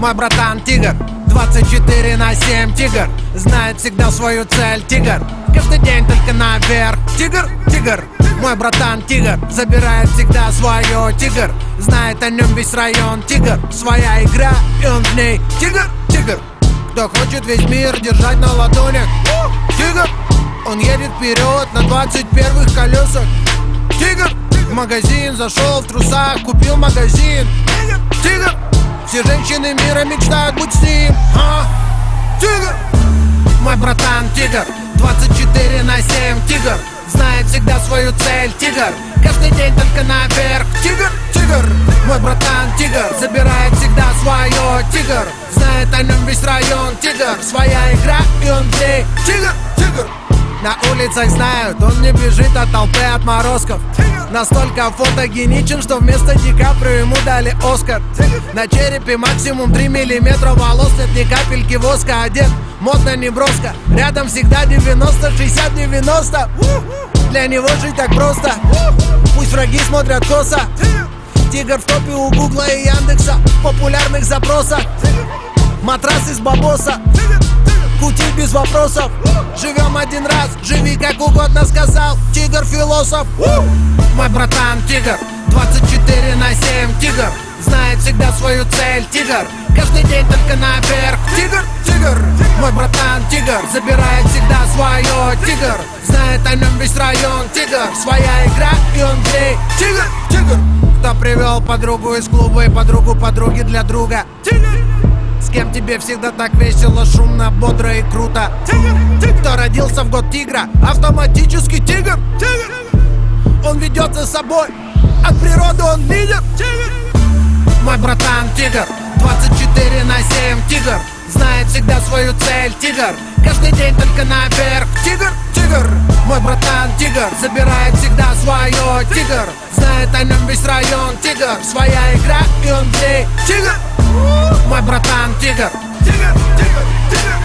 Мой братан тигр, 24/7 тигр, знает всегда свою цель тигр, каждый день только наверх. Тигр, тигр, мой братан тигр, забирает всегда свое тигр, знает о нем весь район тигр, своя игра и он в ней. Тигр, тигр, кто хочет весь мир держать на ладонях. Тигр, он едет вперед на 21-х колесах. Тигр, в магазин зашел в трусах, купил магазин. Тигр, все женщины мира мечтают быть с ним. Тигр, мой братан тигр, 24/7 тигр, знает всегда свою цель тигр, каждый день только наверх. Тигр, тигр, мой братан тигр, забирает всегда свое тигр, знает о нем весь район тигр, своя игра и он в ней. Тигр, тигр, на улицах знают, он не бежит от толпы отморозков. Настолько фотогеничен, что вместо Ди Каприо ему дали Оскар. На черепе максимум 3 миллиметра волос, нет ни капельки воска. Одет модно, не броско, рядом всегда 90, 60, 90. Для него жить так просто, пусть враги смотрят косо. Тигр в топе у Гугла и Яндекса, в популярных запросах. Матрас из бабоса, кутить без вопросов. Живем один раз, живи как угодно, сказал тигр философ. Мой братан тигр, 24/7 тигр, знает всегда свою цель тигр, каждый день только наверх. Тигр, тигр, мой братан тигр, забирает всегда свое тигр, знает о нем весь район тигр, своя игра и он в ней. Тигр, тигр, кто привел подругу из клуба и подругу подруги для друга. Тигр, с кем тебе всегда так весело, шумно, бодро и круто. Кто родился в год тигра, автоматически тигр. Он ведет за собой, от природы он лидер. Мой братан тигр, 24/7 тигр, знает всегда свою цель тигр, каждый день только наверх. Тигр, тигр, мой братан тигр, забирает всегда свое тигр, знает о нем весь район тигр, своя игра и он в ней. Тигр, мой братан тигр, тигр, тигр, тигр.